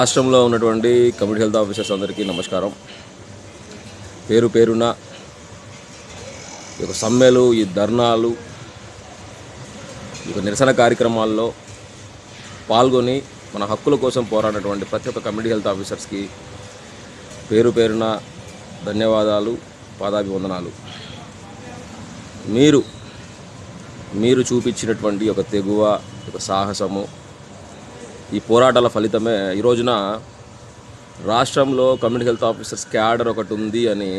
రాష్ట్రంలో ఉన్నటువంటి community health officers అందరికీ నమస్కారం. పేరు పేరున ఈ యొక్క సమ్మెలు, ఈ ధర్నాలు, ఈ యొక్క నిరసన కార్యక్రమాల్లో పాల్గొని మన హక్కుల కోసం పోరాడినటువంటి ప్రతి ఒక్క కమ్యూనిటీ హెల్త్ ఆఫీసర్స్కి పేరు పేరున ధన్యవాదాలు, పాదాభివందనాలు. మీరు చూపించినటువంటి ఒక తెగువ, ఒక సాహసము, ఈ పోరాటాల ఫలితమే ఈ రోజున రాష్ట్రంలో కమ్యూనిటీ హెల్త్ ఆఫీసర్స్ క్యాడర్ ఒకటి ఉంది అని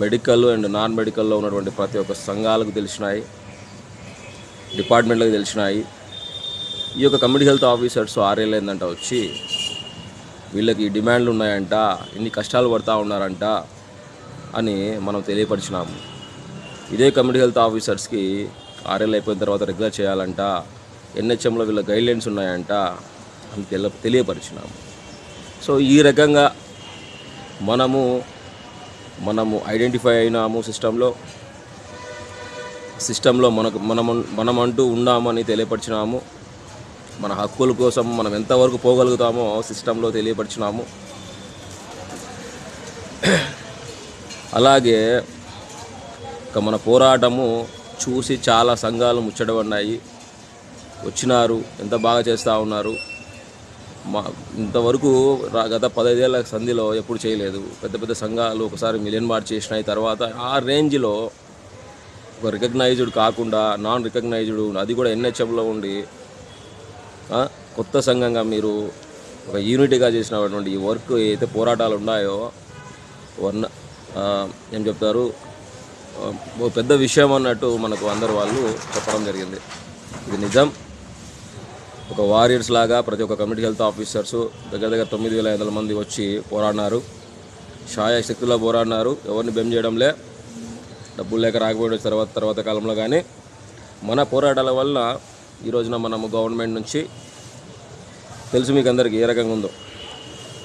మెడికల్ అండ్ నాన్ మెడికల్లో ఉన్నటువంటి ప్రతి ఒక్క సంఘాలకు తెలిసినాయి, డిపార్ట్మెంట్లకు తెలిసినాయి. ఈ యొక్క కమ్యూనిటీ హెల్త్ ఆఫీసర్స్ 6 ఏళ్ళు ఏందంట వచ్చి వీళ్ళకి డిమాండ్లు ఉన్నాయంట, ఇన్ని కష్టాలు పడుతూ ఉన్నారంట అని మనం తెలియపరిచినాము. ఇదే కమ్యూనిటీ హెల్త్ ఆఫీసర్స్కి 6 ఏళ్ళు అయిపోయిన తర్వాత రెగ్యులర్ చేయాలంట, ఎన్హెచ్ఎంలో వీళ్ళ గైడ్లైన్స్ ఉన్నాయంట అని తెలియపరిచినాము. సో ఈ రకంగా మనము ఐడెంటిఫై అయినాము, సిస్టంలో మనమంటూ ఉన్నామని తెలియపరిచినాము. మన హక్కుల కోసం మనం ఎంతవరకు పోగలుగుతామో సిస్టంలో తెలియపరిచినాము. అలాగే మన పోరాటము చూసి చాలా సంఘాలు ముచ్చటపడినాయి, వచ్చినారు, ఎంత బాగా చేస్తూ ఉన్నారు. ఇంతవరకు గత 15 ఏళ్ల సంధిలో ఎప్పుడు చేయలేదు. పెద్ద పెద్ద సంఘాలు ఒకసారి మిలియన్ మార్చ్ చేసినాయి. తర్వాత ఆ రేంజ్లో ఒక రికగ్నైజ్డ్ కాకుండా నాన్ రికగ్నైజ్డ్, అది కూడా ఎన్హెచ్ఎంలో ఉండి కొత్త సంఘంగా మీరు ఒక యూనిటీగా చేసినటువంటి ఈ వర్క్ ఏదైతే పోరాటాలు ఉన్నాయో ఏం చెప్తారు, పెద్ద విషయం అన్నట్టు మనకు అందరు వాళ్ళు చెప్పడం జరిగింది. ఇది నిజం. ఒక వారియర్స్ లాగా ప్రతి ఒక్క కమ్యూనిటీ హెల్త్ ఆఫీసర్స్ దగ్గర 9,500 మంది వచ్చి పోరాడినారు, శాయశక్తిలో పోరాడినారు. ఎవరిని బెమ్ చేయడంలే, డబ్బులు లేక రాకపోయే తర్వాత కాలంలో కానీ మన పోరాటాల వల్ల ఈ రోజున మనము గవర్నమెంట్ నుంచి తెలుసు మీకు అందరికీ ఏ రకంగా ఉందో.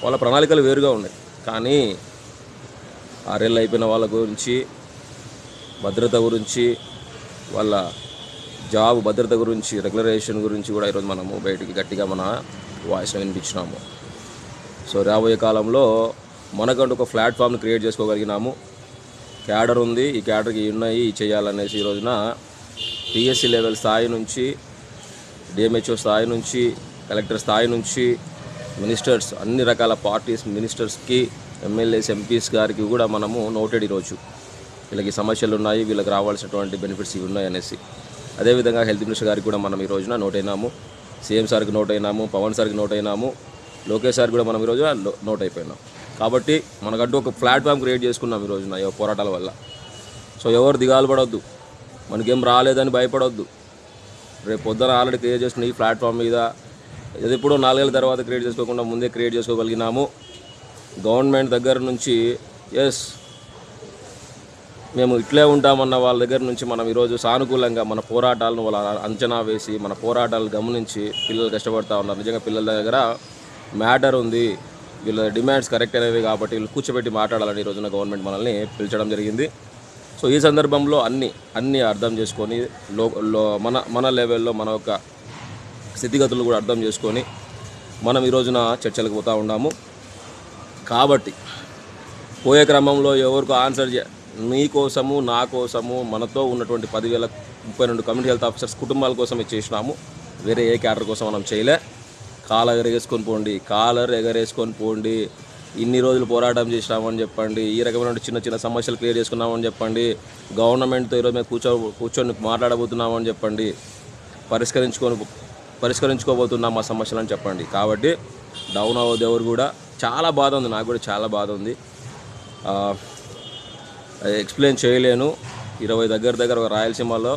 వాళ్ళ ప్రణాళికలు వేరుగా ఉన్నాయి, కానీ 6 ఏళ్ళు అయిపోయిన వాళ్ళ గురించి, భద్రత గురించి, వాళ్ళ జాబ్ భద్రత గురించి, రెగ్యులరైజేషన్ గురించి కూడా ఈరోజు మనము బయటికి గట్టిగా మన వాయిస్ని వినిపించినాము. సో రాబోయే కాలంలో మనకంటూ ఒక ప్లాట్ఫామ్ని క్రియేట్ చేసుకోగలిగినాము. క్యాడర్ ఉంది, ఈ క్యాడర్కి ఉన్నాయి చేయాలనేసి ఈ రోజున పిఎస్సి లెవెల్ స్థాయి నుంచి, డిఎంహెచ్ఓ స్థాయి నుంచి, కలెక్టర్ స్థాయి నుంచి, మినిస్టర్స్, అన్ని రకాల పార్టీస్ మినిస్టర్స్కి, ఎమ్మెల్యేస్, ఎంపీస్ గారికి కూడా మనము నోటెడ్ ఈరోజు వీళ్ళకి సమస్యలు ఉన్నాయి, వీళ్ళకి రావాల్సినటువంటి బెనిఫిట్స్ ఇవి ఉన్నాయి అనేసి. అదేవిధంగా హెల్త్ మినిస్టర్ గారికి కూడా మనం ఈ రోజున నోట్ అయినాము, సీఎం సార్కి నోట్ అయినాము, పవన్ సార్కి నోట్ అయినాము, లోకేష్ సార్కి కూడా మనం ఈరోజు నోట్ అయిపోయినాం. కాబట్టి మనకంటూ ఒక ప్లాట్ఫామ్ క్రియేట్ చేసుకున్నాం ఈ రోజున ఈ పోరాటాల వల్ల. సో ఎవరు దిగాలు పడవద్దు, మనకేం రాలేదని భయపడవద్దు. రేపు పొద్దున ఆల్రెడీ క్రియేట్ చేసుకున్న ఈ ప్లాట్ఫామ్ మీద ఇది ఎప్పుడో 4 ఏళ్ళ తర్వాత క్రియేట్ చేసుకోకుండా ముందే క్రియేట్ చేసుకోగలిగినాము. గవర్నమెంట్ దగ్గర నుంచి మేము ఇట్లే ఉంటామన్న వాళ్ళ దగ్గర నుంచి మనం ఈరోజు సానుకూలంగా మన పోరాటాలను వాళ్ళ అంచనా వేసి, మన పోరాటాలు గమనించి పిల్లలు కష్టపడుతూ ఉన్నారు. నిజంగా పిల్లల దగ్గర మ్యాటర్ ఉంది, వీళ్ళ డిమాండ్స్ కరెక్ట్ అనేవి కాబట్టి వీళ్ళు కూర్చోబెట్టి మాట్లాడాలని ఈ రోజున గవర్నమెంట్ మనల్ని పిలిచడం జరిగింది. సో ఈ సందర్భంలో అన్నీ అర్థం చేసుకొని మన లెవెల్లో మన యొక్క స్థితిగతులు కూడా అర్థం చేసుకొని మనం ఈ రోజున చర్చలకు పోతూ ఉన్నాము. కాబట్టి పోయే క్రమంలో ఎవరికి ఆన్సర్ నీ కోసము, నా కోసము, మనతో ఉన్నటువంటి 10,032 కమ్యూనిటీ హెల్త్ ఆఫీసర్స్ కుటుంబాల కోసం ఇచ్చేసినాము. వేరే ఏ క్యాడర్ కోసం మనం చేయలే. కాలర్ ఎగరేసుకొని పోండి, ఇన్ని రోజులు పోరాటం చేసినామని చెప్పండి, ఈ రకమైన చిన్న సమస్యలు క్లియర్ చేసుకున్నామని చెప్పండి, గవర్నమెంట్తో ఈరోజు మేము కూర్చొని మాట్లాడబోతున్నామని చెప్పండి, పరిష్కరించుకోబోతున్నాం ఆ సమస్యలని చెప్పండి. కాబట్టి డౌన్ అవ్వదు ఎవరు కూడా. చాలా బాధ ఉంది, నాకు కూడా చాలా బాధ ఉంది, ఎక్స్ప్లెయిన్ చేయలేను. 20 దగ్గర ఒక రాయలసీమలో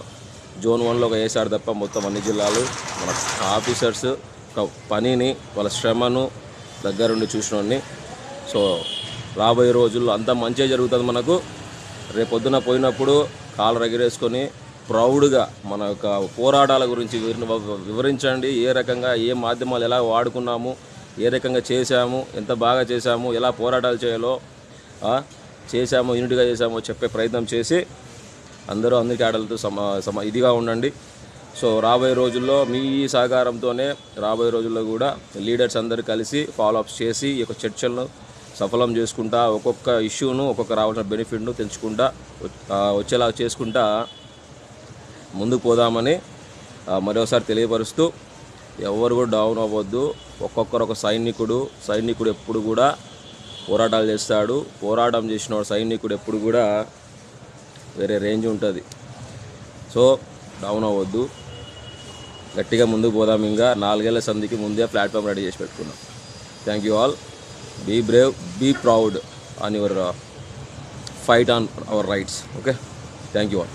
జోన్ 1లో ఒక ఏసార్ తప్ప మొత్తం అన్ని జిల్లాలు మన ఆఫీసర్స్ ఒక పనిని, వాళ్ళ శ్రమను దగ్గరుండి చూసినోడిని. సో రాబోయే రోజుల్లో అంతా మంచిగా జరుగుతుంది మనకు. రేపొద్దున పోయినప్పుడు కాలు ఎగరేసుకొని ప్రౌడ్గా మన యొక్క పోరాటాల గురించి వివరించండి. ఏ రకంగా ఏ మాధ్యమాలు ఎలా వాడుకున్నాము, ఏ రకంగా చేశాము, ఎంత బాగా చేశాము, ఎలా పోరాటాలు చేయాలో చేశామో, యూనిట్గా చేశామో చెప్పే ప్రయత్నం చేసి అందరికీ ఆటలతో ఇదిగా ఉండండి. సో రాబోయే రోజుల్లో మీ సహకారంతోనే రాబోయే రోజుల్లో కూడా లీడర్స్ అందరూ కలిసి ఫాలోఅప్స్ చేసి ఈ యొక్క చర్చలను సఫలం చేసుకుంటా ఒక్కొక్క ఇష్యూను ఒక్కొక్క రావాల్సిన బెనిఫిట్ను తెంచుకుంటా వచ్చేలా చేసుకుంటా ముందుకు పోదామని మరోసారి తెలియపరుస్తూ ఎవరు కూడా డౌన్ అవ్వద్దు. ఒక్కొక్కరు ఒక సైనికుడు ఎప్పుడు కూడా పోరాటాలు చేస్తాడు. పోరాటం చేసిన సైనికుడు ఎప్పుడు కూడా వేరే రేంజ్ ఉంటుంది. సో డౌన్ అవ్వద్దు, గట్టిగా ముందుకు పోదాం. ఇంకా 4 ఏళ్ల సంధికి ముందే ప్లాట్ఫామ్ రెడీ చేసి పెట్టుకున్నాం. Thank you all. Be brave, be proud on your fight on our rights. Okay, thank you all.